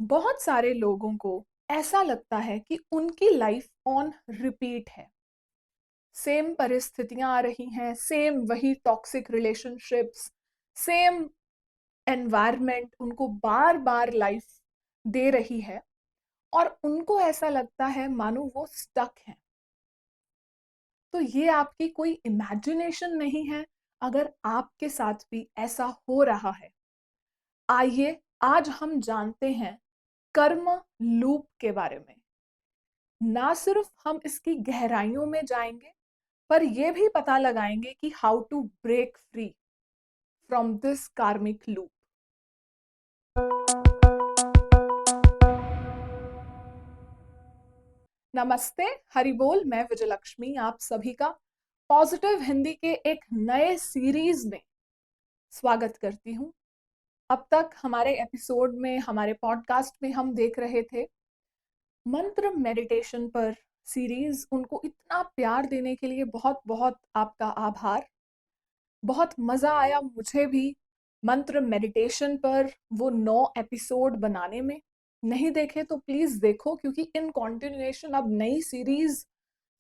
बहुत सारे लोगों को ऐसा लगता है कि उनकी लाइफ ऑन रिपीट है। सेम परिस्थितियां आ रही हैं, सेम वही टॉक्सिक रिलेशनशिप्स, सेम एनवायरनमेंट उनको बार बार लाइफ दे रही है और उनको ऐसा लगता है मानो वो स्टक हैं। तो ये आपकी कोई इमेजिनेशन नहीं है। अगर आपके साथ भी ऐसा हो रहा है, आइए आज हम जानते हैं कर्म लूप के बारे में। ना सिर्फ हम इसकी गहराइयों में जाएंगे, पर यह भी पता लगाएंगे कि how to break free from this karmic loop. नमस्ते, हरि बोल। मैं विजयलक्ष्मी आप सभी का पॉजिटिव हिंदी के एक नए सीरीज में स्वागत करती हूं। अब तक हमारे एपिसोड में, हमारे पॉडकास्ट में हम देख रहे थे मंत्र मेडिटेशन पर सीरीज। उनको इतना प्यार देने के लिए बहुत बहुत आपका आभार। बहुत मजा आया मुझे भी मंत्र मेडिटेशन पर वो 9 एपिसोड बनाने में। नहीं देखे तो प्लीज देखो, क्योंकि इन कॉन्टिन्यूएशन अब नई सीरीज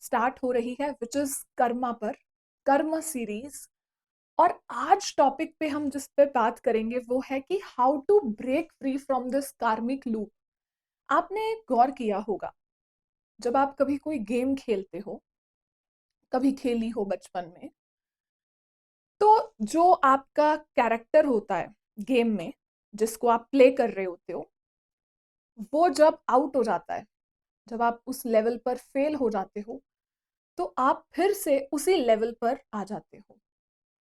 स्टार्ट हो रही है विच इज कर्मा पर, कर्म सीरीज। और आज टॉपिक पे हम जिस पे बात करेंगे वो है कि how to break free from this karmic loop. आपने गौर किया होगा, जब आप कभी कोई गेम खेलते हो, कभी खेली हो बचपन में, तो जो आपका कैरेक्टर होता है गेम में, जिसको आप प्ले कर रहे होते हो, वो जब आउट हो जाता है, जब आप उस लेवल पर फेल हो जाते हो, तो आप फिर से उसी लेवल पर आ जाते हो,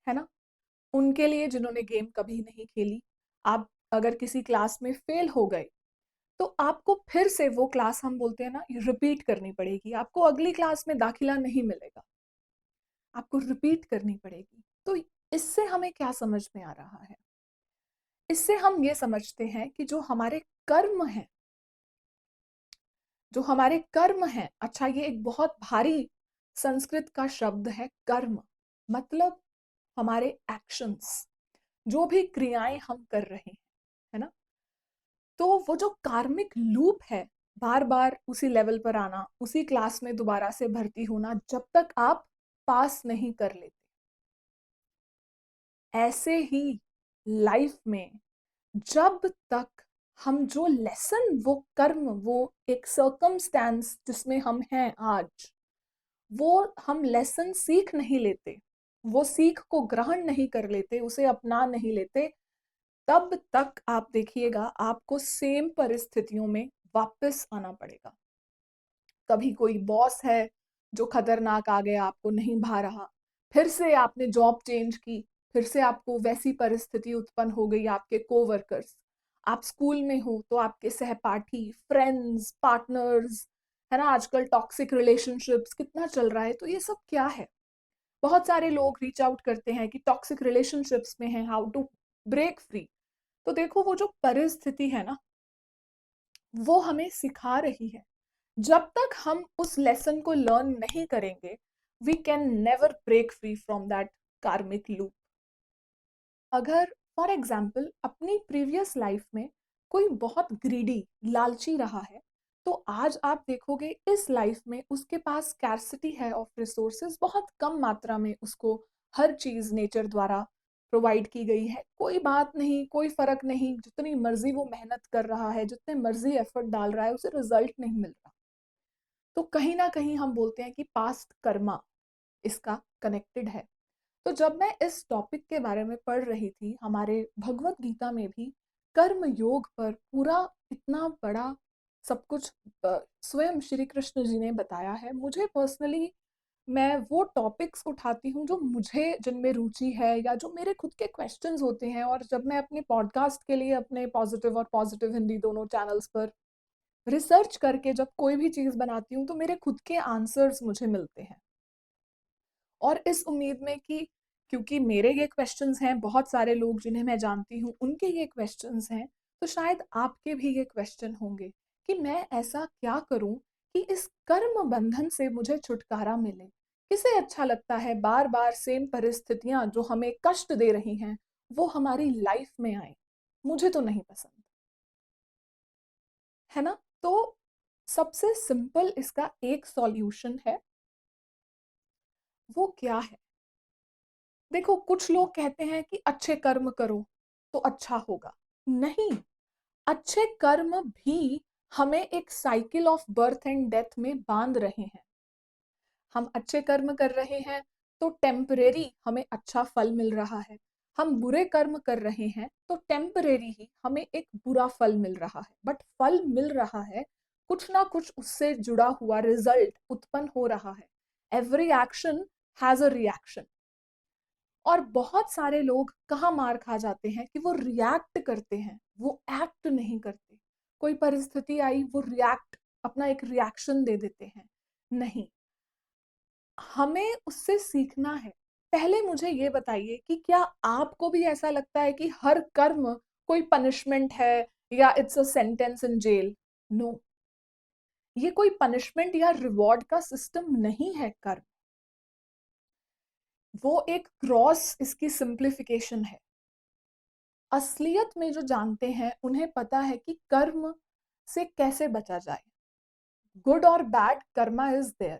है ना। उनके लिए जिन्होंने गेम कभी नहीं खेली, आप अगर किसी क्लास में फेल हो गए तो आपको फिर से वो क्लास, हम बोलते हैं ना, रिपीट करनी पड़ेगी। आपको अगली क्लास में दाखिला नहीं मिलेगा, आपको रिपीट करनी पड़ेगी। तो इससे हमें क्या समझ में आ रहा है? इससे हम ये समझते हैं कि जो हमारे कर्म हैं, जो हमारे कर्म हैं, अच्छा ये एक बहुत भारी संस्कृत का शब्द है कर्म। मतलब हमारे एक्शंस, जो भी क्रियाएं हम कर रहे हैं, है ना। तो वो जो कार्मिक लूप है, बार बार उसी लेवल पर आना, उसी क्लास में दोबारा से भर्ती होना जब तक आप पास नहीं कर लेते, ऐसे ही लाइफ में जब तक हम जो लेसन, वो कर्म, वो एक सर्कमस्टेंस जिसमें हम हैं आज, वो हम लेसन सीख नहीं लेते, वो सीख को ग्रहण नहीं कर लेते, उसे अपना नहीं लेते, तब तक आप देखिएगा आपको सेम परिस्थितियों में वापस आना पड़ेगा। कभी कोई बॉस है जो खतरनाक आ गया, आपको नहीं भा रहा, फिर से आपने जॉब चेंज की, फिर से आपको वैसी परिस्थिति उत्पन्न हो गई। आपके कोवर्कर्स, आप स्कूल में हो तो आपके सहपाठी, फ्रेंड्स, पार्टनर्स, है ना। आजकल टॉक्सिक रिलेशनशिप्स कितना चल रहा है, तो ये सब क्या है? बहुत सारे लोग रीच आउट करते हैं कि टॉक्सिक रिलेशनशिप्स में है, हाउ टू ब्रेक फ्री। तो देखो, वो जो परिस्थिति है ना, वो हमें सिखा रही है। जब तक हम उस लेसन को लर्न नहीं करेंगे, we can never break free from that karmic loop. अगर फॉर एग्जाम्पल अपनी प्रीवियस लाइफ में कोई बहुत ग्रीडी, लालची रहा है, तो आज आप देखोगे इस लाइफ में उसके पास स्कैर्सिटी है ऑफ रिसोर्सेज, बहुत कम मात्रा में उसको हर चीज नेचर द्वारा प्रोवाइड की गई है। कोई बात नहीं, कोई फर्क नहीं, जितनी मर्जी वो मेहनत कर रहा है, जितने मर्जी एफर्ट डाल रहा है, उसे रिजल्ट नहीं मिल रहा। तो कहीं ना कहीं हम बोलते हैं कि पास्ट कर्मा इसका कनेक्टेड है। तो जब मैं इस टॉपिक के बारे में पढ़ रही थी, हमारे भगवत गीता में भी कर्म योग पर पूरा इतना बड़ा सब कुछ स्वयं श्री कृष्ण जी ने बताया है। मुझे पर्सनली, मैं वो टॉपिक्स उठाती हूँ जो मुझे, जिनमें रुचि है, या जो मेरे खुद के क्वेश्चंस होते हैं। और जब मैं अपने पॉडकास्ट के लिए अपने पॉजिटिव और पॉजिटिव हिंदी दोनों चैनल्स पर रिसर्च करके जब कोई भी चीज बनाती हूँ, तो मेरे खुद के आंसर्स मुझे मिलते हैं। और इस उम्मीद में कि क्योंकि मेरे ये क्वेश्चंस हैं, बहुत सारे लोग जिन्हें मैं जानती हूँ उनके ये क्वेश्चंस हैं, तो शायद आपके भी ये क्वेश्चन होंगे कि मैं ऐसा क्या करूं कि इस कर्म बंधन से मुझे छुटकारा मिले। किसे अच्छा लगता है बार बार सेम परिस्थितियां जो हमें कष्ट दे रही हैं वो हमारी लाइफ में आए? मुझे तो नहीं पसंद। है ना? तो सबसे सिंपल इसका एक सॉल्यूशन है। वो क्या है? देखो, कुछ लोग कहते हैं कि अच्छे कर्म करो तो अच्छा होगा। नहीं, अच्छे कर्म भी हमें एक cycle of birth and death में बांध रहे हैं। हम अच्छे कर्म कर रहे हैं तो टेम्परेरी हमें अच्छा फल मिल रहा है। हम बुरे कर्म कर रहे हैं तो टेम्परेरी ही हमें एक बुरा फल मिल रहा है, बट फल मिल रहा है, कुछ ना कुछ उससे जुड़ा हुआ रिजल्ट उत्पन्न हो रहा है। Every action has a reaction. और बहुत सारे लोग कहाँ मार खा जाते हैं कि वो रिएक्ट करते हैं, वो एक्ट नहीं करते। कोई परिस्थिति आई, वो रिएक्ट, अपना एक रिएक्शन दे देते हैं। नहीं, हमें उससे सीखना है। पहले मुझे ये बताइए कि क्या आपको भी ऐसा लगता है कि हर कर्म कोई पनिशमेंट है या it's a sentence in jail? No, ये कोई पनिशमेंट या रिवॉर्ड का सिस्टम नहीं है कर्म। वो एक क्रॉस, इसकी सिंप्लीफिकेशन है। असलियत में जो जानते हैं उन्हें पता है कि कर्म से कैसे बचा जाए। गुड और bad karma is there.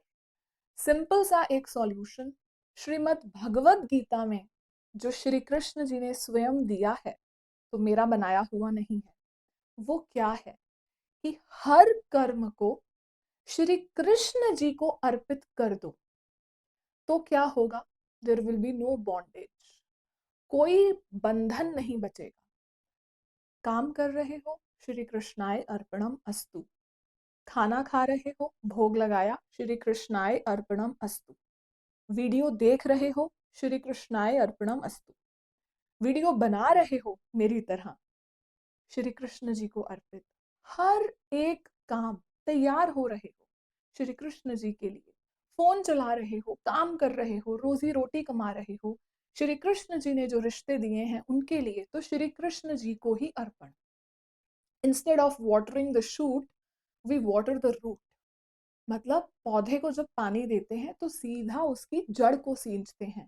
Simple सा एक सॉल्यूशन श्रीमद् भगवत गीता में जो श्री कृष्ण जी ने स्वयं दिया है, तो मेरा बनाया हुआ नहीं है। वो क्या है कि हर कर्म को श्री कृष्ण जी को अर्पित कर दो, तो क्या होगा? There will be no bondage. कोई बंधन नहीं बचेगा। काम कर रहे हो, श्री कृष्णाय अर्पणम अस्तु। खाना खा रहे हो, भोग लगाया, श्री कृष्णाय अर्पणम अस्तु। वीडियो देख रहे हो, श्री कृष्णाय अर्पणम अस्तु। वीडियो बना रहे हो मेरी तरह, श्री कृष्ण जी को अर्पित। हर एक काम, तैयार हो रहे हो श्री कृष्ण जी के लिए, फोन चला रहे हो, काम कर रहे हो, रोजी रोटी कमा रहे हो, श्री कृष्ण जी ने जो रिश्ते दिए हैं उनके लिए, तो श्री कृष्ण जी को ही अर्पण। Instead of watering the shoot, we water the root. मतलब पौधे को जब पानी देते हैं तो सीधा उसकी जड़ को सींचते हैं।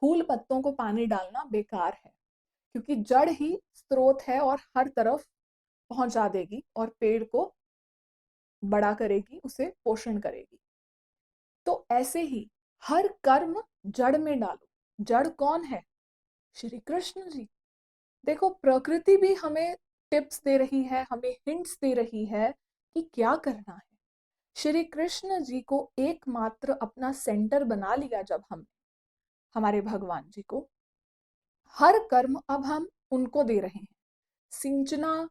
फूल पत्तों को पानी डालना बेकार है, क्योंकि जड़ ही स्रोत है और हर तरफ पहुंचा देगी और पेड़ को बड़ा करेगी, उसे पोषण करेगी। तो ऐसे ही हर कर्म जड़ में डालो। जड़ कौन है? श्री कृष्ण जी। देखो, प्रकृति भी हमें टिप्स दे रही है, हमें हिंट्स दे रही है कि क्या करना है। श्री कृष्ण जी को एकमात्र अपना सेंटर बना लिया जब हम, हमारे भगवान जी को, हर कर्म अब हम उनको दे रहे हैं। सिंचना,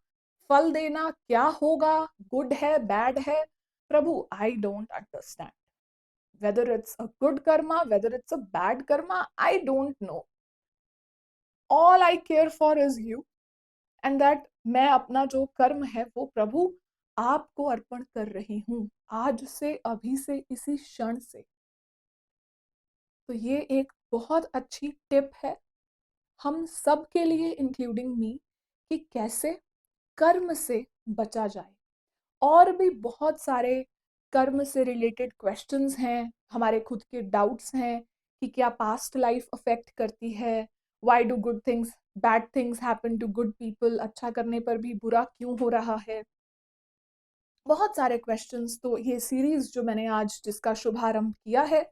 फल देना, क्या होगा, गुड है बैड है, प्रभु I don't understand. Whether it's a good karma, whether it's a bad karma, I don't know. All I care for is you, and that मैं अपना जो कर्म है वो प्रभु आपको अर्पण कर रही हूं, आज से, अभी से, इसी क्षण से। तो ये एक बहुत अच्छी टिप है हम सब के लिए, इंक्लूडिंग मी, कि कैसे कर्म से बचा जाए। और भी बहुत सारे कर्म से रिलेटेड क्वेश्चंस हैं, हमारे खुद के डाउट्स हैं कि क्या पास्ट लाइफ अफेक्ट करती है, why do good things, bad things happen to good people, अच्छा करने पर भी बुरा क्यों हो रहा है। बहुत सारे क्वेश्चंस। तो ये सीरीज जो मैंने आज जिसका शुभारंभ किया है,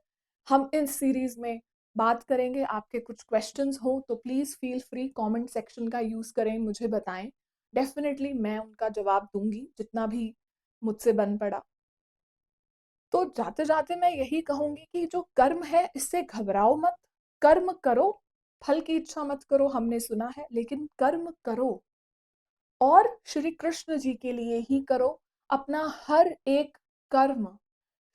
हम इस सीरीज में बात करेंगे। आपके कुछ क्वेश्चंस हो तो please feel free, comment section का यूज करें, मुझे बताएं। डेफिनेटली मैं उनका जवाब दूंगी जितना भी मुझसे बन पड़ा। तो जाते जाते मैं यही कहूंगी कि जो कर्म है इससे घबराओ मत। कर्म करो, फल की इच्छा मत करो, हमने सुना है, लेकिन कर्म करो और श्री कृष्ण जी के लिए ही करो। अपना हर एक कर्म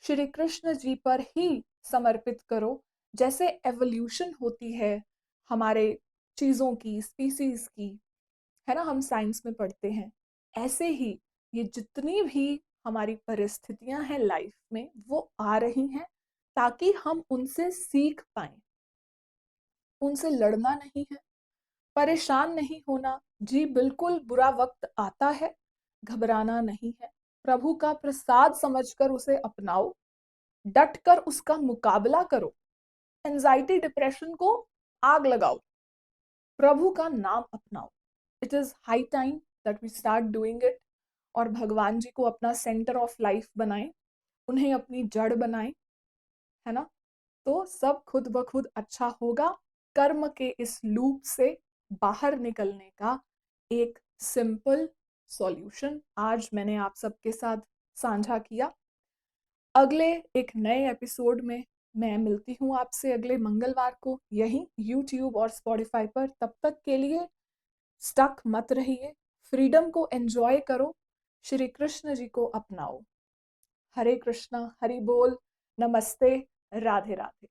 श्री कृष्ण जी पर ही समर्पित करो। जैसे एवोल्यूशन होती है हमारे चीजों की, स्पीसीज की, है ना, हम साइंस में पढ़ते हैं, ऐसे ही ये जितनी भी हमारी परिस्थितियां हैं लाइफ में, वो आ रही हैं ताकि हम उनसे सीख पाए। उनसे लड़ना नहीं है, परेशान नहीं होना। जी बिल्कुल, बुरा वक्त आता है, घबराना नहीं है। प्रभु का प्रसाद समझकर उसे अपनाओ, डट कर उसका मुकाबला करो। एंजाइटी डिप्रेशन को आग लगाओ, प्रभु का नाम अपनाओ। It is high time that we start doing it. और भगवान जी को अपना सेंटर ऑफ लाइफ बनाएं, उन्हें अपनी जड़ बनाएं, है ना? तो सब खुद ब खुद अच्छा होगा। कर्म के इस लूप से बाहर निकलने का एक सिंपल सॉल्यूशन आज मैंने आप सबके साथ साझा किया। अगले एक नए एपिसोड में मैं मिलती हूँ आपसे अगले मंगलवार को यहीं यूट्यूब और स्पॉटिफाई पर। तब तक के लिए स्टक मत रहिए, फ्रीडम को एंजॉय करो, श्री कृष्ण जी को अपनाओ। हरे कृष्णा, हरि बोल, नमस्ते, राधे राधे।